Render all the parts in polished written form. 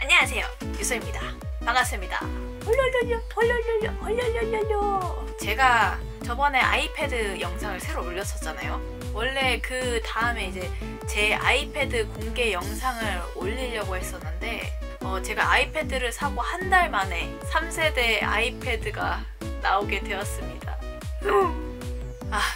안녕하세요, 유소입니다. 반갑습니다. 헐렁헐렁. 제가 저번에 아이패드 영상을 새로 올렸었잖아요. 원래 그 다음에 이제 제 아이패드 공개 영상을 올리려고 했었는데 제가 아이패드를 사고 한 달 만에 3세대 아이패드가 나오게 되었습니다.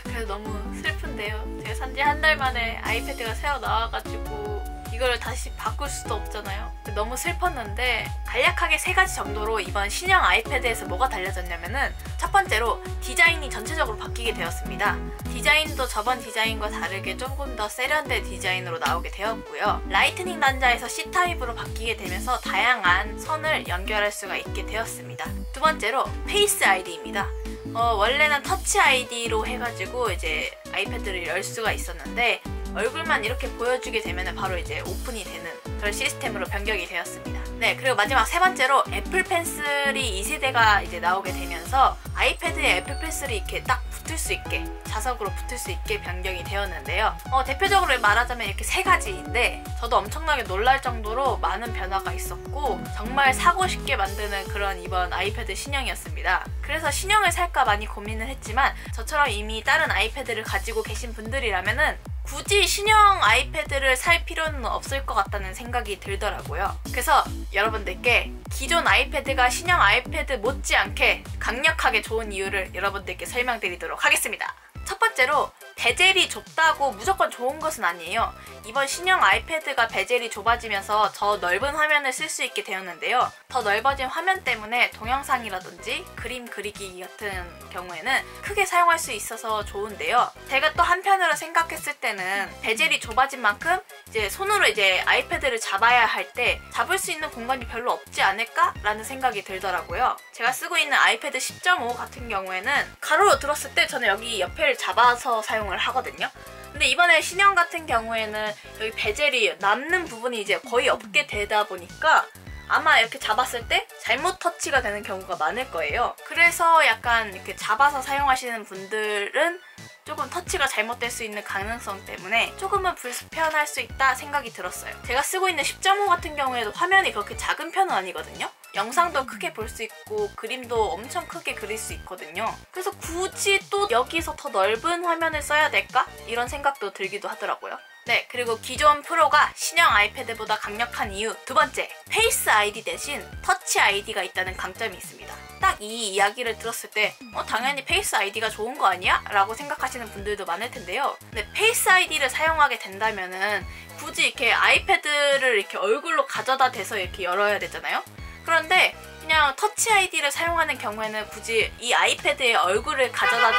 그래서 너무 슬픈데요. 제가 산지 한 달 만에 아이패드가 새로 나와가지고 이걸 다시 바꿀 수도 없잖아요. 너무 슬펐는데 간략하게 3가지 정도로 이번 신형 아이패드에서 뭐가 달라졌냐면은, 첫 번째로 디자인이 전체적으로 바뀌게 되었습니다. 디자인도 저번 디자인과 다르게 조금 더 세련된 디자인으로 나오게 되었고요. 라이트닝 단자에서 C타입으로 바뀌게 되면서 다양한 선을 연결할 수가 있게 되었습니다. 두 번째로 페이스 아이디입니다. 원래는 터치 아이디로 해가지고 이제 아이패드를 열 수가 있었는데, 얼굴만 이렇게 보여주게 되면 바로 이제 오픈이 되는 그런 시스템으로 변경이 되었습니다. 네, 그리고 마지막 3번째로 애플 펜슬이 2세대가 이제 나오게 되면서 아이패드에 애플 펜슬이 이렇게 딱 붙을 수 있게, 자석으로 붙을 수 있게 변경이 되었는데요. 대표적으로 말하자면 이렇게 3가지인데 저도 엄청나게 놀랄 정도로 많은 변화가 있었고 정말 사고 싶게 만드는 그런 이번 아이패드 신형이었습니다. 그래서 신형을 살까 많이 고민을 했지만, 저처럼 이미 다른 아이패드를 가지고 계신 분들이라면은 굳이 신형 아이패드를 살 필요는 없을 것 같다는 생각이 들더라고요. 그래서 여러분들께 기존 아이패드가 신형 아이패드 못지않게 강력하게 좋은 이유를 여러분들께 설명드리도록 하겠습니다. 첫 번째로, 베젤이 좁다고 무조건 좋은 것은 아니에요. 이번 신형 아이패드가 베젤이 좁아지면서 더 넓은 화면을 쓸 수 있게 되었는데요. 더 넓어진 화면 때문에 동영상이라든지 그림 그리기 같은 경우에는 크게 사용할 수 있어서 좋은데요. 제가 또 한편으로 생각했을 때는 베젤이 좁아진 만큼 이제 손으로 이제 아이패드를 잡아야 할 때 잡을 수 있는 공간이 별로 없지 않을까라는 생각이 들더라고요. 제가 쓰고 있는 아이패드 10.5 같은 경우에는 가로로 들었을 때 저는 여기 옆에를 잡아서 사용을 하거든요. 근데 이번에 신형 같은 경우에는 여기 베젤이 남는 부분이 이제 거의 없게 되다 보니까 아마 이렇게 잡았을 때 잘못 터치가 되는 경우가 많을 거예요. 그래서 약간 이렇게 잡아서 사용하시는 분들은 조금 터치가 잘못될 수 있는 가능성 때문에 조금은 불편할 수 있다 생각이 들었어요. 제가 쓰고 있는 10.5 같은 경우에도 화면이 그렇게 작은 편은 아니거든요. 영상도 크게 볼 수 있고 그림도 엄청 크게 그릴 수 있거든요. 그래서 굳이 또 여기서 더 넓은 화면을 써야 될까? 이런 생각도 들기도 하더라고요. 네, 그리고 기존 프로가 신형 아이패드보다 강력한 이유 두 번째, 페이스 아이디 대신 터치 아이디가 있다는 강점이 있습니다. 딱 이 이야기를 들었을 때 당연히 페이스 아이디가 좋은 거 아니야? 라고 생각하시는 분들도 많을 텐데요. 근데 페이스 아이디를 사용하게 된다면은 굳이 이렇게 아이패드를 이렇게 얼굴로 가져다 대서 이렇게 열어야 되잖아요. 그런데 그냥 터치 아이디를 사용하는 경우에는 굳이 이 아이패드에 얼굴을 가져다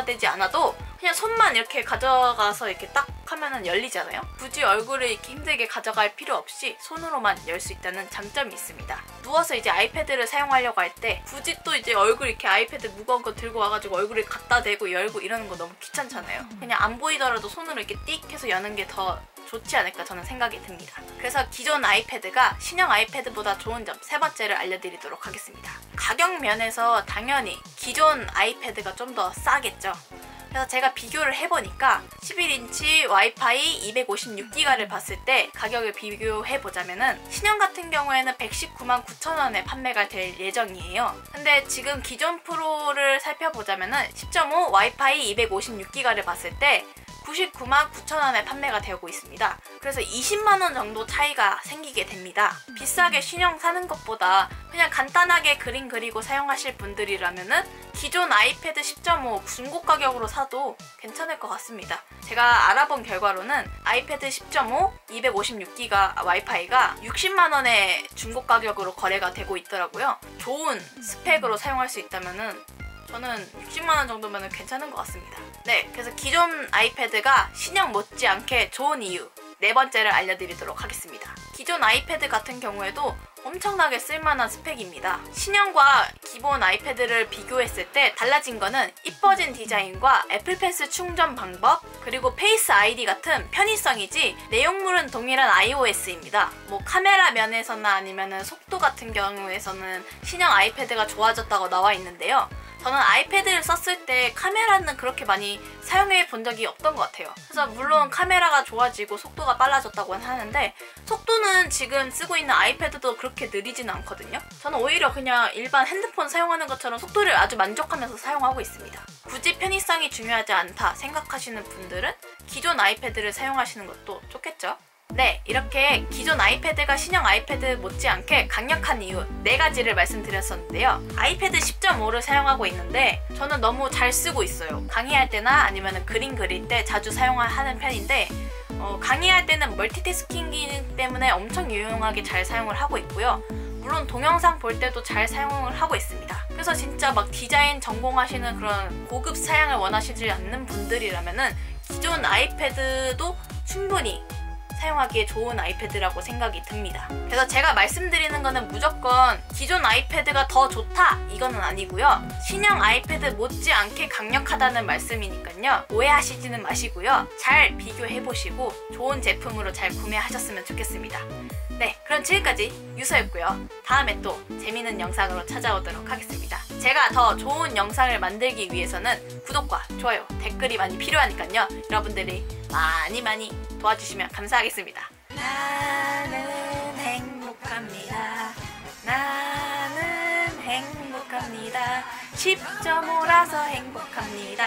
대지 않아도 그냥 손만 이렇게 가져가서 이렇게 딱 하면은 열리잖아요. 굳이 얼굴을 이렇게 힘들게 가져갈 필요 없이 손으로만 열 수 있다는 장점이 있습니다. 누워서 이제 아이패드를 사용하려고 할 때 굳이 또 이제 얼굴 이렇게 아이패드 무거운 거 들고 와가지고 얼굴에 갖다 대고 열고 이러는 거 너무 귀찮잖아요. 그냥 안 보이더라도 손으로 이렇게 띡 해서 여는 게 더 좋지 않을까 저는 생각이 듭니다. 그래서 기존 아이패드가 신형 아이패드보다 좋은 점 3번째를 알려드리도록 하겠습니다. 가격 면에서 당연히 기존 아이패드가 좀 더 싸겠죠. 그래서 제가 비교를 해보니까 11인치 와이파이 256기가를 봤을 때 가격을 비교해보자면은 신형 같은 경우에는 1,199,900원에 판매가 될 예정이에요. 근데 지금 기존 프로를 살펴보자면은 10.5 와이파이 256기가를 봤을 때 999,900원에 판매가 되고 있습니다. 그래서 20만원 정도 차이가 생기게 됩니다. 비싸게 신형 사는 것보다 그냥 간단하게 그림 그리고 사용하실 분들이라면은 기존 아이패드 10.5 중고 가격으로 사도 괜찮을 것 같습니다. 제가 알아본 결과로는 아이패드 10.5 256기가 와이파이가 60만원에 중고 가격으로 거래가 되고 있더라고요. 좋은 스펙으로 사용할 수 있다면은 저는 60만원 정도면 괜찮은 것 같습니다. 네, 그래서 기존 아이패드가 신형 못지않게 좋은 이유 4번째를 알려드리도록 하겠습니다. 기존 아이패드 같은 경우에도 엄청나게 쓸만한 스펙입니다. 신형과 기본 아이패드를 비교했을 때 달라진 거는 이뻐진 디자인과 애플 펜슬 충전 방법, 그리고 페이스 아이디 같은 편의성이지 내용물은 동일한 iOS입니다. 뭐 카메라 면에서나 아니면 속도 같은 경우에서는 신형 아이패드가 좋아졌다고 나와 있는데요. 저는 아이패드를 썼을 때 카메라는 그렇게 많이 사용해 본 적이 없던 것 같아요. 그래서 물론 카메라가 좋아지고 속도가 빨라졌다고는 하는데 속도는 지금 쓰고 있는 아이패드도 그렇게 느리지는 않거든요. 저는 오히려 그냥 일반 핸드폰 사용하는 것처럼 속도를 아주 만족하면서 사용하고 있습니다. 굳이 편의성이 중요하지 않다 생각하시는 분들은 기존 아이패드를 사용하시는 것도 좋겠죠? 네, 이렇게 기존 아이패드가 신형 아이패드 못지않게 강력한 이유 4가지를 말씀드렸었는데요. 아이패드 10.5를 사용하고 있는데 저는 너무 잘 쓰고 있어요. 강의할 때나 아니면 그림 그릴 때 자주 사용하는 편인데 강의할 때는 멀티태스킹 기능 때문에 엄청 유용하게 잘 사용을 하고 있고요. 물론 동영상 볼 때도 잘 사용을 하고 있습니다. 그래서 진짜 막 디자인 전공하시는 그런 고급 사양을 원하시지 않는 분들이라면은 기존 아이패드도 충분히 사용하기에 좋은 아이패드라고 생각이 듭니다. 그래서 제가 말씀드리는 거는 무조건 기존 아이패드가 더 좋다 이거는 아니고요. 신형 아이패드 못지않게 강력하다는 말씀이니까요. 오해하시지는 마시고요. 잘 비교해보시고 좋은 제품으로 잘 구매하셨으면 좋겠습니다. 네, 그럼 지금까지 유서였고요. 다음에 또 재미있는 영상으로 찾아오도록 하겠습니다. 제가 더 좋은 영상을 만들기 위해서는 구독과 좋아요, 댓글이 많이 필요하니까요. 여러분들이 많이 도와주시면 감사하겠습니다. 나는 행복합니다. 나는 행복합니다. 10.5라서 행복합니다.